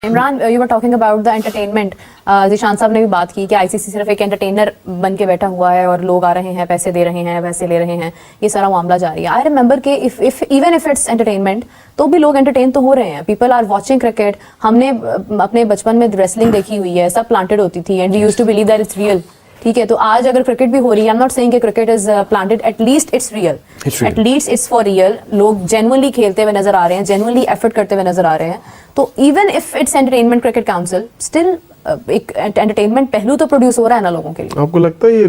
Imran, you were talking about the entertainment. Zeeshan साहब ने भी बात की कि आईसीसी सिर्फ एक एंटरटेनर बन के बैठा हुआ है और लोग आ रहे हैं, पैसे दे रहे हैं, पैसे ले रहे हैं, ये सारा मामला जारी है। आई रिमेंबर कि if even if it's entertainment, तो भी लोग एंटरटेन तो हो रहे हैं। People are watching cricket. हमने अपने बचपन में रेसलिंग देखी हुई है, सब प्लांटेड होती थी and we used to believe that it's real. ठीक है, तो आज अगर क्रिकेट भी हो रही है, आई एम नॉट सेइंग कि cricket is planted, at least it's real, at least it's for real. लोग जेन्युइनली खेलते हुए नजर आ रहे हैं, जेन्युइनली एफर्ट करते हुए नजर आ रहे हैं। तो even if it's entertainment cricket council, still एक एंटरटेनमेंट पहलू तो प्रोड्यूस हो रहा है ना लोगों के लिए। आपको लगता है ये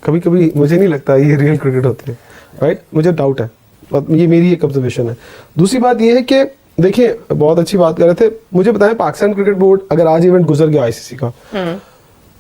कभी कभी, मुझे नहीं लगता ये रियल क्रिकेट होती है, राइट? मुझे डाउट है, ये मेरी एक ऑब्जर्वेशन है। दूसरी बात ये है कि देखिए, बहुत अच्छी बात कर रहे थे, मुझे बताएं पाकिस्तान क्रिकेट बोर्ड अगर आज इवेंट गुजर गया आईसीसी का,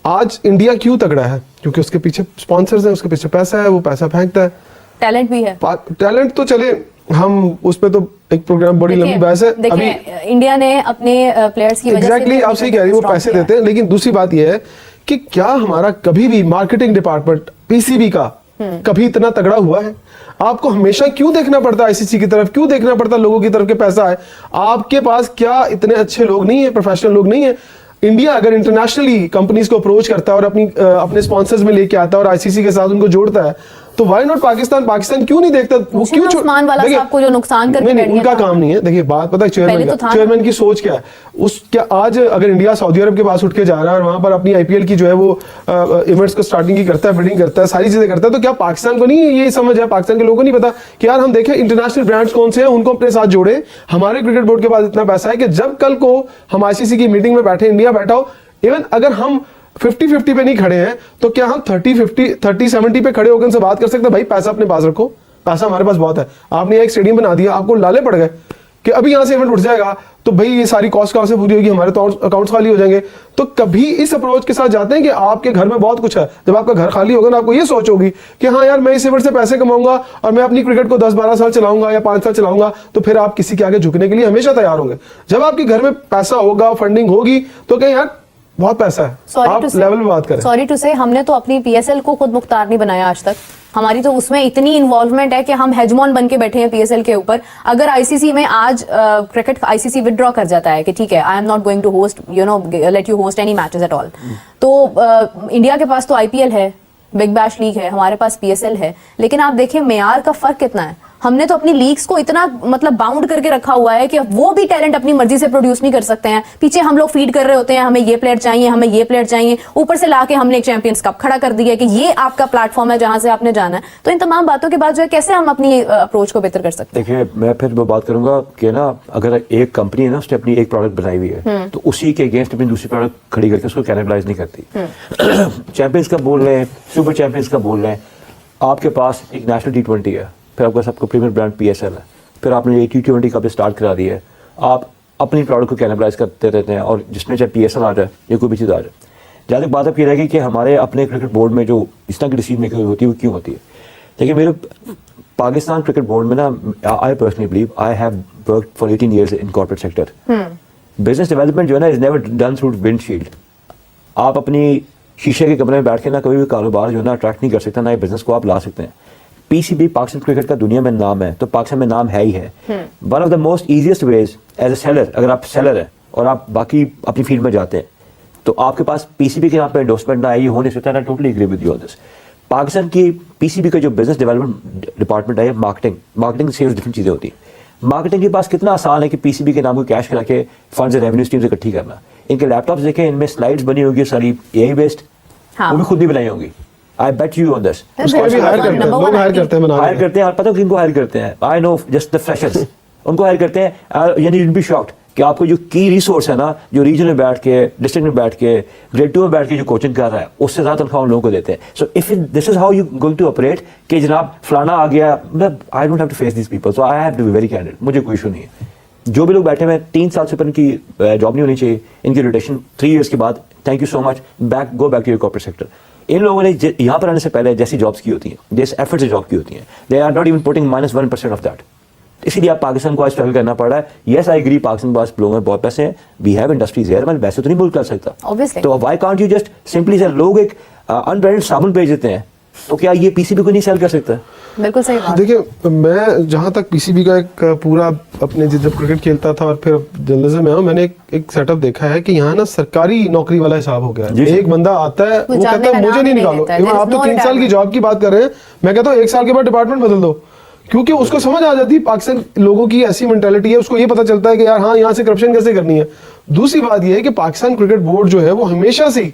आज इंडिया क्यों तगड़ा है? क्योंकि उसके पीछे स्पॉन्सर्स हैं, उसके पीछे पैसा है, वो पैसा फेंकता है, टैलेंट भी है। टैलेंट तो चले, हम उस पे तो एक प्रोग्राम बड़ी लंबी बहस है। अभी इंडिया ने अपने प्लेयर्स की वजह से एग्जैक्टली आप सही कह रही हैं, वो पैसे देते हैं। लेकिन दूसरी बात ये है कि क्या हमारा कभी भी मार्केटिंग डिपार्टमेंट पीसीबी का कभी इतना तगड़ा हुआ है? आपको हमेशा क्यों देखना पड़ता है आईसीसी की तरफ, क्यों देखना पड़ता है लोगों की तरफ के पैसा है? आपके पास क्या इतने अच्छे लोग नहीं है, प्रोफेशनल लोग नहीं है? इंडिया अगर इंटरनेशनली कंपनीज को अप्रोच करता है और अपने स्पॉन्सर्स में लेके आता है और आईसीसी के साथ उनको जोड़ता है, तो व्हाई नॉट पाकिस्तान? पाकिस्तान क्यों नहीं देखता? वो क्यों उस्मान वाला साहब को जो नुकसान करके नहीं, उनका काम नहीं है। देखिए बात पता है चेयरमैन की सोच क्या है। उस क्या आज अगर इंडिया सऊदी अरब के पास उठ के जा रहा है और वहां पर अपनी आईपीएल की जो है वो इवेंट्स को स्टार्टिंग की करता है, बिल्डिंग करता है, सारी चीजें करता है, तो क्या पाकिस्तान को नहीं ये समझ है, पाकिस्तान के लोगों को नहीं पता कि यार हम देखें इंटरनेशनल ब्रांड्स कौन से हैं, उनको अपने साथ जोड़े। हमारे क्रिकेट बोर्ड के पास इतना पैसा है कि जब कल को हम आईसीसी की मीटिंग में बैठे, इंडिया बैठा हो, इवन अगर हम 50-50 पे नहीं खड़े हैं, तो क्या हम 30-70 पे खड़े होकर उनसे बात कर सकते हैं? भाई पैसा अपने पास रखो, पैसा हमारे पास बहुत है। आपने एक स्टेडियम बना दिया, आपको लाले पड़ गए कि अभी यहां से इवेंट उठ जाएगा, तो भाई ये सारी कॉस्ट कहां से पूरी होगी, हमारे तो अकाउंट्स खाली हो जाएंगे। तो कभी इस अप्रोच के साथ जाते हैं कि आपके घर में बहुत कुछ है, जब आपका घर खाली होगा ना, आपको ये सोच होगी कि हाँ यार मैं इस इवेंट से पैसे कमाऊंगा और मैं अपनी क्रिकेट को 10-12 साल चलाऊंगा या 5 साल चलाऊंगा, तो फिर आप किसी के आगे झुकने के लिए हमेशा तैयार होंगे। जब आपके घर में पैसा होगा, फंडिंग होगी, तो कहीं यार बहुत पैसा है, आप लेवल में बात करें। सॉरी टू से, हमने तो अपनी पीएसएल को खुद मुख्तार नहीं बनाया आज तक। हमारी तो उसमें इतनी इन्वॉल्वमेंट है कि हम हेजमॉन बन के बैठे हैं पीएसएल के ऊपर। अगर आईसीसी में आज क्रिकेट आईसीसी विथड्रॉ कर जाता है कि ठीक है, I am not going to host, you know, let you host any matches at all, तो इंडिया के पास तो आईपीएल है, बिग बैश लीग है, हमारे पास पीएसएल है। लेकिन आप देखिए मेयार का फर्क कितना है। हमने तो अपनी लीग्स को इतना मतलब बाउंड करके रखा हुआ है कि वो भी टैलेंट अपनी मर्जी से प्रोड्यूस नहीं कर सकते हैं। पीछे हम लोग फीड कर रहे होते हैं, हमें ये प्लेयर चाहिए, हमें ये प्लेयर चाहिए, ऊपर से लाके हमने एक चैंपियंस कप खड़ा कर दिया कि ये आपका प्लेटफॉर्म है जहां से आपने जाना है। तो इन तमाम बातों के बाद जो है कैसे हम अपनी अप्रोच को बेहतर कर सकते हैं? देखिए मैं फिर वो बात करूंगा कि ना, अगर एक कंपनी है ना, उसने अपनी एक प्रोडक्ट बनाई हुई है, तो उसी के अगेंस्ट अपनी दूसरी प्रोडक्ट खड़ी करके उसको कैनिबलाइज नहीं करती। चैंपियंस का बोल रहे हैं, सुपर चैंपियंस का बोल रहे हैं, आपके पास एक नेशनल T20 है, फिर आपके पास आपको प्रीमियर ब्रांड पीएसएल है, फिर आपने ये T20 कब स्टार्ट करा दी है, आप अपनी प्रोडक्ट को कैनिबलाइज करते रहते हैं, और जिसमें चाहे पीएसएल आ जाए या कोई भी चीज़ आ जाए। जहाँ तक बात अब ये रहेगी कि हमारे अपने क्रिकेट बोर्ड में जो इस तरह की डिसीजन मेकिंग होती है वो क्यों होती है। देखिए मेरे पाकिस्तान क्रिकेट बोर्ड में ना, I personally believe I have worked for 18 years in corporate sector. Business development जो है ना, is never done through windshield. आप अपनी शीशे के कमरे में बैठ के ना कभी भी कारोबार जो है ना अट्रैक्ट नहीं कर सकते, ना बिजनेस को आप ला सकते हैं। पीसीबी पाकिस्तान क्रिकेट का दुनिया में नाम है, तो पाकिस्तान में नाम है ही है। One of the most easiest ways as a seller, अगर आप सेलर हैं और आप बाकी अपनी फील्ड में जाते हैं, तो आपके पास पीसीबी के यहाँ पे एंडोर्समेंट ना है, ये हो नहीं सकता। ना totally agree with you on this. Pakistan की पीसीबी का जो बिजनेस डेवलपमेंट डिपार्टमेंट है, मार्केटिंग सेल्स डिफरेंट चीज़ें होती है। मार्केटिंग के पास कितना आसान है कि पीसीबी के नाम को कैश करा के फंड्स रेवेन्यू स्ट्रीम्स इकट्ठी करना। इनके लैपटॉप्स देखें, इनमें स्लाइड्स बनी होगी सारी एआई बेस्ड, वो भी खुद भी बनाई होंगी। I bet you on this. लोग हायर करते हैं, और पता है किनको हायर करते हैं? I know just the freshers. उनको हायर करते हैं, यानी you'll be shocked कि आपको जो की रिसोर्स है ना, जो रीजन में बैठ के, डिस्ट्रिक्ट में बैठ के, ग्रेड 2 में बैठ के जो कोचिंग कर रहा है, उससे ज़्यादा तनख्वाह उन लोगों को देते हैं। So if this is how you going to operate कि जनाब फलाना आ गया, I don't have to face these people, so I have to be very candid. मुझे कोई इशू नहीं है। जो भी लोग बैठे हुए 3 साल से ऊपर इनकी जॉब नहीं होनी चाहिए, इनकी रोटेशन 3 ईयर्स के बाद, thank you so much, go back to your corporate sector. इन लोगों ने यहाँ पर आने से पहले जैसी जॉब्स की होती हैं, जिस एफर्ट से जॉब की होती हैं, they are not even putting -1% of that. इसीलिए आप पाकिस्तान को आज स्ट्रगल करना पड़ रहा है। येस आई एग्री, पाकिस्तान के पास लोगों में बहुत पैसे हैं, वी हैव इंडस्ट्रीज है, मैं वैसे तो नहीं बोल कर सकता। तो why can't you just simply से लोग एक अनब्रांडेड साबुन भेज देते हैं, तो क्या ये पीसीबी को नहीं सेल कर सकता? बिल्कुल सही बात। देखिए, मैं जहाँ तक पीसीबी का एक पूरा अपने जब क्रिकेट खेलता था और फिर जर्नलिज्म में आया, मैंने एक सेटअप देखा है कि यहाँ ना सरकारी नौकरी वाला हिसाब हो गया है। एक बंदा आता है, वो कहता है मुझे नहीं निकालो। आप तो 3 साल की जॉब की बात कर रहे हैं, मैं कहता हूँ 1 साल के बाद डिपार्टमेंट बदल दो, क्योंकि उसको समझ आ जाती है पाकिस्तान लोगों की ऐसी मेंटालिटी है, उसको ये पता चलता है कि यार हाँ, यहाँ से करप्शन कैसे करनी है। दूसरी बात ये है कि पाकिस्तान क्रिकेट बोर्ड जो है वो हमेशा से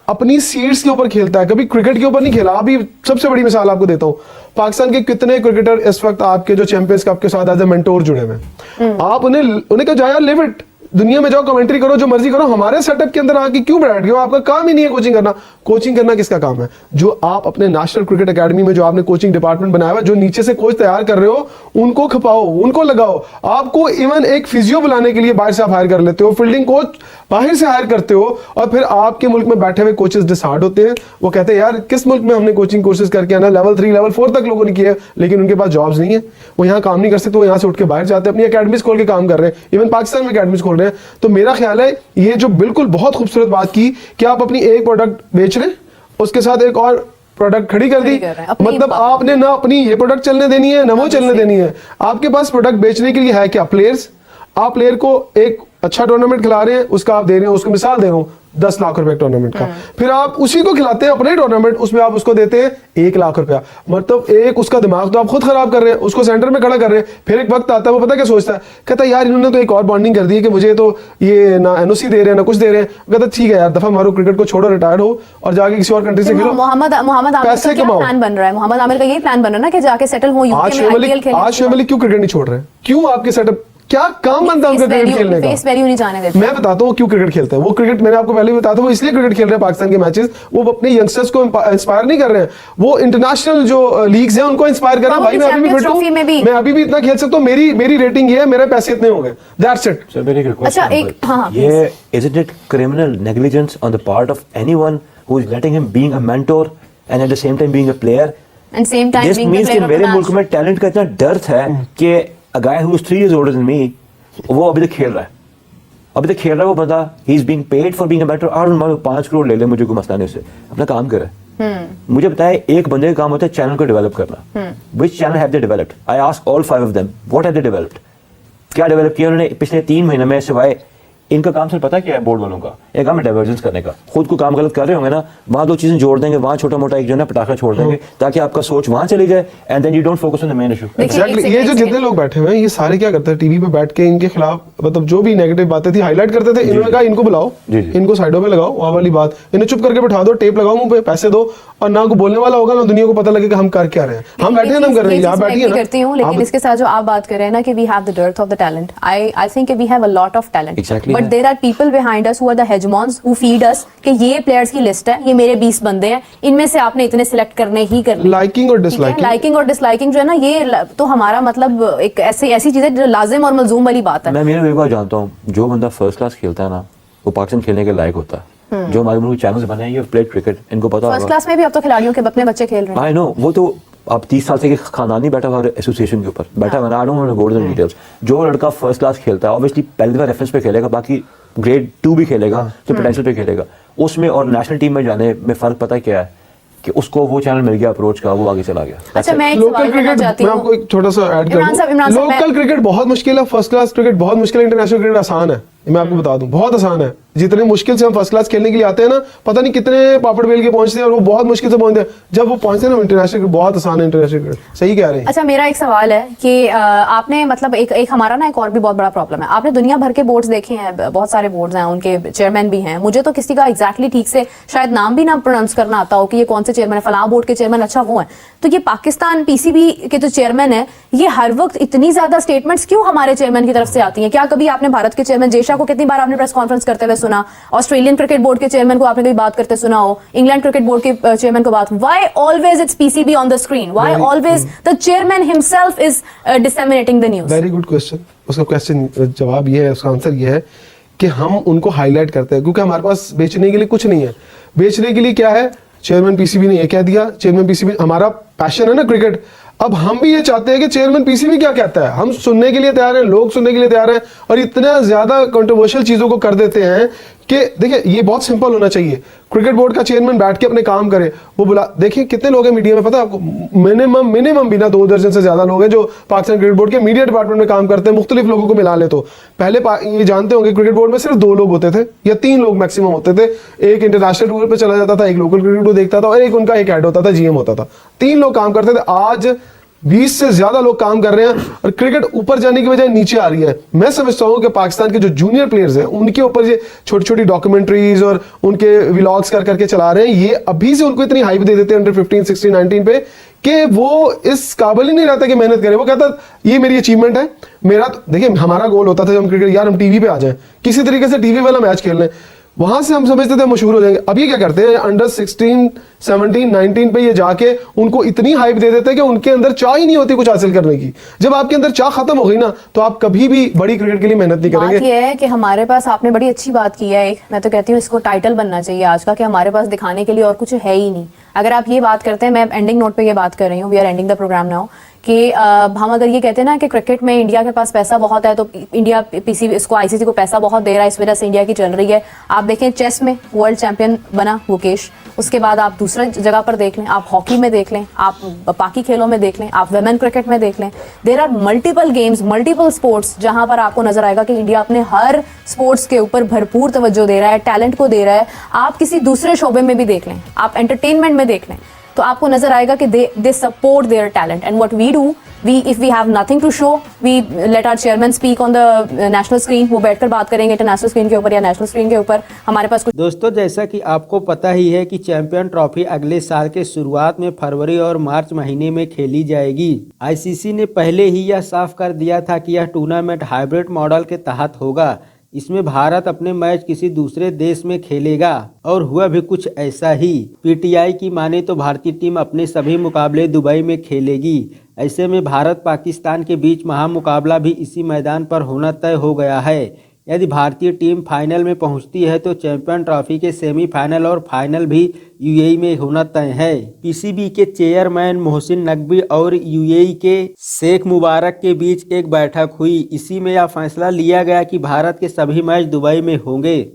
अपनी सीट्स के ऊपर खेलता है, कभी क्रिकेट के ऊपर नहीं खेला। अभी सबसे बड़ी मिसाल आपको देता हूँ, पाकिस्तान के कितने क्रिकेटर इस वक्त आपके जो चैंपियंस कप के साथ एज ए मेंटोर जुड़े हुए हैं। आप उन्हें कहा जाए लिव इट, दुनिया में जाओ, कमेंट्री करो, जो मर्जी करो, हमारे सेटअप के अंदर आके क्यों बैठ गए हो? आपका काम ही नहीं है कोचिंग करना। कोचिंग करना किसका काम है? जो आप अपने नेशनल क्रिकेट एकेडमी में जो आपने कोचिंग डिपार्टमेंट बनाया हुआ, जो नीचे से कोच तैयार कर रहे हो, उनको खपाओ, उनको लगाओ। आपको इवन एक फिजियो बुलाने के लिए बाहर से आप हायर कर लेते हो, फील्डिंग कोच बाहर से हायर करते हो, और फिर आपके मुल्क में बैठे हुए कोचेस डिसहार्ड होते हैं। वो कहते हैं यार किस मुल्क में हमने कोचिंग कोर्सेज करके आना, लेवल 3 लेवल 4 तक लोगों ने किया, लेकिन उनके पास जॉब्स नहीं है, वो यहाँ काम नहीं कर सकते, वो यहाँ से उठ के बाहर जाते हैं, अपनी अकेडमीज खोल के काम कर रहे हैं, इवन पाकिस्तान में अकेडमीज खोल रहे हैं। तो मेरा ख्याल है ये जो बिल्कुल बहुत खूबसूरत बात की कि आप अपनी एक प्रोडक्ट बेच रहे हैं, उसके साथ एक और प्रोडक्ट खड़ी कर दी, मतलब आपने ना अपनी ये प्रोडक्ट चलने देनी है ना वो चलने देनी है। आपके पास प्रोडक्ट बेचने के लिए है क्या? प्लेयर्स। आप प्लेयर को एक अच्छा टूर्नामेंट खिला रहे हैं, उसका आप दे रहे हो, उसको मिसाल दे रहा हूँ 10 लाख रुपए टूर्नामेंट का, फिर आप उसी को खिलाते हैं अपने टूर्नामेंट, उसमें आप उसको देते हैं 1 लाख रुपया। मतलब एक उसका दिमाग तो आप खुद खराब कर रहे हैं, उसको सेंटर में खड़ा कर रहे हैं। फिर एक वक्त आता है, वो पता क्या सोचता है, कहता है यार इन्होंने तो एक और बॉन्डिंग कर दी है कि मुझे तो ये ना एनओसी दे रहे हैं ना कुछ दे रहे हैं। कहता ठीक है यार, दफा मारो, क्रिकेट को छोड़ो, रिटायर्ड हो और जाके किसी और कंट्री से खेलो। मोहम्मद पैसे कमाओ। प्लान बन रहा है, मोहम्मद आमिर का यही प्लान बन रहा है ना कि जाके सेटल हो यूके में, आईपीएल खेलने। आज शोएब मलिक क्यों क्रिकेट नहीं छोड़ रहे? क्यों आपके सेटअप क्या काम बनता है उनका क्रिकेट खेलने का? फेस वैल्यू नहीं जाने देते। मैं बताता हूँ क्यों क्रिकेट खेलते हैं वो। क्रिकेट मैंने आपको पहले भी बताया था, वो इसलिए क्रिकेट खेल रहे हैं पाकिस्तान के मैचेस, वो अपने यंगस्टर्स को इंस्पायर नहीं कर रहे हैं, वो इंटरनेशनल जो लीग्स हैं उनको इंस्पायर कर रहे हैं। भाई मैं अभी भी फिट हूं, मैं अभी भी इतना खेल सकता हूं, मेरी रेटिंग ये है, मेरे पैसे इतने हो गए, दैट्स इट। सर मेरी रिक्वेस्ट, अच्छा एक हां, ये isn't it criminal negligence on the part of anyone who is letting him being a mentor and at the same time being a player? And same time This means कि मेरे मुल्क में talent का इतना डर्थ है कि a guy who is 3 years older than me, वो अभी तक खेल रहा है, वो बंदा he is being paid for being a mentor। और मान लो 5 करोड़ ले ले, मुझे कोई मसला नहीं उससे, अपना काम कर रहा है। मुझे बताया एक बंदे का काम होता है चैनल को डेवलप करना। Which channel have they developed? I asked all 5 of them, what have they developed? क्या डेवलप किया उन्होंने पिछले 3 महीने में? सिवाय इनका काम सर पता क्या है बोर्ड वालों का? एक काम है डाइवर्जेंस करने का। खुद को काम गलत कर रहे होंगे ना, वहां 2 चीजें जोड़ देंगे, वहां छोटा मोटा एक जो है ना पटाखा छोड़ देंगे, ताकि आपका सोच वहां चली जाए, and then you don't focus on the main issue. Exactly. ये जो जितने लोग बैठे हुए हैं, ये सारे क्या करते हैं, टीवी पे बैठ के इनके खिलाफ मतलब जो भी नेगेटिव बातें थी हाईलाइट करते थे। इन्होंने कहा इनको बुलाओ, इनको साइडों पे लगाओ, वहां वाली बात, इन्हें चुप करके बैठा दो, टेप लगाओ मुंह पे, पैसे दो, और ना को बोलने वाला होगा ना दुनिया को पता लगे कि हम कर क्या रहे हैं। हम बैठे हैं, हम कर रहे हैं, आप बैठिए ना। करती हूं, लेकिन इसके साथ जो आप बात कर रहे हैं ना कि we have the dearth of the talent, I think we have a lot of talent, but there are people behind us who are the hegemons who feed us कि ये प्लेयर्स की लिस्ट है, ये मेरे 20 बंदे हैं, इनमें से आपने इतने सिलेक्ट करने ही करने। लाइकिंग और डिसलाइकिंग, लाइकिंग और डिसलाइकिंग जो है ना, ये तो हमारा मतलब एक ऐसी चीज है जो लाजिम और मलजूम वाली बात है। मैं मेरे एक बात जानता हूँ, जो बंदा फर्स्ट क्लास खेलता है ना, वो पाकिस्तान खेलने के लायक होता है। जो हमारे मुल्क चैनल्स बने हैं, ये प्लेड क्रिकेट, इनको पता होगा। फर्स्ट क्लास में भी अब तो खिलाड़ियों के अपने बच्चे खेल रहे हैं। आई नो, वो तो अब 30 साल से एक खानदान नहीं बैठा हुआ एसोसिएशन के ऊपर बैठा हुआ। I don't want to go in details. जो लड़का फर्स्ट क्लास खेलता है, ऑब्वियसली पहले दफा रेफरेंस पे खेलेगा, बाकी ग्रेड 2 भी खेलेगा, तो पोटेंशियल पे खेलेगा। उसमें और नेशनल टीम में जाने में फर्क पता क्या है कि उसको वो चैनल मिल गया अप्रोच का, वो आगे चला गया। अच्छा, मैं एक लोकल सवाल करना क्रिकेट, चाहती मैं हूं। आपको एक छोटा सा ऐड कर दूं। लोकल क्रिकेट बहुत मुश्किल है, फर्स्ट क्लास क्रिकेट बहुत मुश्किल है, इंटरनेशनल क्रिकेट आसान है। मैं आपको बता दूं, बहुत आसान है। जितने मुश्किल से हम फर्स्ट क्लास खेलने के लिए आते हैं ना, पता नहीं कितने पापड़ बेल के पहुंचते हैं, और वो बहुत मुश्किल से पहुंचते हैं। जब वो पहुंचते हैं ना, इंटरनेशनल क्रिकेट बहुत आसान है। इंटरनेशनल क्रिकेट सही कह रहे हैं। अच्छा, मेरा एक सवाल है कि आपने मतलब एक हमारा ना एक और भी बहुत बड़ा प्रॉब्लम है। आपने दुनिया भर के बोर्ड्स देखे हैं, बहुत सारे बोर्ड्स हैं, उनके चेयरमैन भी हैं। मुझे तो किसी का एग्जैक्टली ठीक से शायद नाम भी ना प्रोनाउंस करना आता हो कि ये कौन से चेयरमैन है, फलां बोर्ड के चेयरमैन, अच्छा वो है। तो ये पाकिस्तान पीसीबी के जो चेयरमैन है, ये हर वक्त इतनी ज्यादा स्टेटमेंट्स क्यों हमारे चेयरमैन की तरफ से आती हैं? क्या कभी आपने भारत के चेयरमैन जेशा को कितनी बार आपने प्रेस कॉन्फ्रेंस करते हुए सुना? ऑस्ट्रेलियन क्रिकेट बोर्ड के चेयरमैन को आपने कभी बात करते सुना हो? इंग्लैंड क्रिकेट बोर्ड के चेयरमैन को बात? Why always it's PCB on the screen? Why always the chairman himself is disseminating the news? Very good question. उसका क्वेश्चन जवाब ये है, उसका आंसर ये है कि हम उनको हाईलाइट करते हैं, क्योंकि हमारे पास बेचने के लिए कुछ नहीं है। बेचने के लिए क्या है? चेयरमैन पीसीबी ने ये कह दिया, चेयरमैन पीसीबी, हमारा पैशन है ना क्रिकेट। अब हम भी ये चाहते हैं कि चेयरमैन पीसीबी क्या कहता है, हम सुनने के लिए तैयार हैं, लोग सुनने के लिए तैयार हैं, और इतना ज्यादा कंट्रोवर्शियल चीजों को कर देते हैं कि देखिए, ये बहुत सिंपल होना चाहिए। क्रिकेट बोर्ड का चेयरमैन बैठ के अपने काम करे, वो बुला, देखिए कितने लोग हैं मीडिया में, पता है आपको, मिनिमम भी ना 2 दर्जन से ज्यादा लोग हैं जो पाकिस्तान क्रिकेट बोर्ड के मीडिया डिपार्टमेंट में काम करते हैं, मुख्तलिफ लोगों को मिला ले। तो पहले ये जानते होंगे क्रिकेट बोर्ड में सिर्फ 2 लोग होते थे या 3 लोग मैक्सिमम होते थे, एक इंटरनेशनल टूर पे चला जाता था, एक लोकल क्रिकेट को देखता था और एक उनका एक हेड होता था, जीएम होता था, 3 लोग काम करते थे। आज 20 से ज्यादा लोग काम कर रहे हैं और क्रिकेट ऊपर जाने की बजाय नीचे आ रही है। मैं समझता हूं कि पाकिस्तान के जो जूनियर प्लेयर्स हैं उनके ऊपर ये छोटी छोटी डॉक्यूमेंट्रीज और उनके व्लॉग्स कर करके चला रहे हैं, ये अभी से उनको इतनी हाइप दे देते हैं अंडर 15, 16, 19 पे कि वो इस काबिल ही नहीं रहता कि मेहनत करे। वो कहता ये मेरी अचीवमेंट है, मेरा देखिए हमारा गोल होता था जब हम क्रिकेट, यार हम टीवी पे आ जाएं, किसी तरीके से टीवी वाला मैच खेल लें, वहां से हम समझते थे मशहूर हो जाएंगे। अब ये क्या करते हैं, अंडर 16, 17, 19 पे ये जाके उनको इतनी हाइप दे देते हैं कि उनके अंदर चाह ही नहीं होती कुछ हासिल करने की। जब आपके अंदर चाह खत्म हो गई ना, तो आप कभी भी बड़ी क्रिकेट के लिए मेहनत नहीं करेंगे। बात ये है कि हमारे पास, आपने बड़ी अच्छी बात की है, एक मैं तो कहती हूँ इसको टाइटल बनना चाहिए आज का, कि हमारे पास दिखाने के लिए और कुछ है ही नहीं। अगर आप ये बात करते हैं, मैं एंडिंग नोट पे ये बात कर रही हूँ, we are ending the program now, कि हम अगर ये कहते हैं ना कि क्रिकेट में इंडिया के पास पैसा बहुत है, तो इंडिया पीसी इसको आईसीसी को पैसा बहुत दे रहा है, इस वजह से इंडिया की चल रही है। आप देखें चेस में वर्ल्ड चैंपियन बना मुकेश, उसके बाद आप दूसरा जगह पर देख लें, आप हॉकी में देख लें, आप बाकी खेलों में देख लें, आप वुमेन क्रिकेट में देख लें, there are multiple games, multiple sports जहां पर आपको नजर आएगा कि इंडिया अपने हर स्पोर्ट्स के ऊपर भरपूर तवज्जो दे रहा है, टैलेंट को दे रहा है। आप किसी दूसरे शोबे में भी देख लें, आप एंटरटेनमेंट में देख लें, तो आपको नजर आएगा कि they support their talent. And what we do, if we have nothing to show, we let our chairman speak on the national screen, वो बैठकर बात करेंगे इंटरनेशनल स्क्रीन के ऊपर या नेशनल स्क्रीन के ऊपर। हमारे पास कुछ दोस्तों, जैसा कि आपको पता ही है कि चैंपियन ट्रॉफी अगले साल के शुरुआत में फरवरी और मार्च महीने में खेली जाएगी। आईसीसी ने पहले ही यह साफ कर दिया था कि यह टूर्नामेंट हाइब्रिड मॉडल के तहत होगा। इसमें भारत अपने मैच किसी दूसरे देश में खेलेगा और हुआ भी कुछ ऐसा ही। पीटीआई की माने तो भारतीय टीम अपने सभी मुकाबले दुबई में खेलेगी। ऐसे में भारत पाकिस्तान के बीच महामुकाबला भी इसी मैदान पर होना तय हो गया है। यदि भारतीय टीम फाइनल में पहुंचती है तो चैंपियन ट्रॉफी के सेमीफाइनल और फाइनल भी यूएई में होना तय है। पीसीबी के चेयरमैन मोहसिन नकवी और यूएई के शेख मुबारक के बीच एक बैठक हुई। इसी में यह फैसला लिया गया कि भारत के सभी मैच दुबई में होंगे।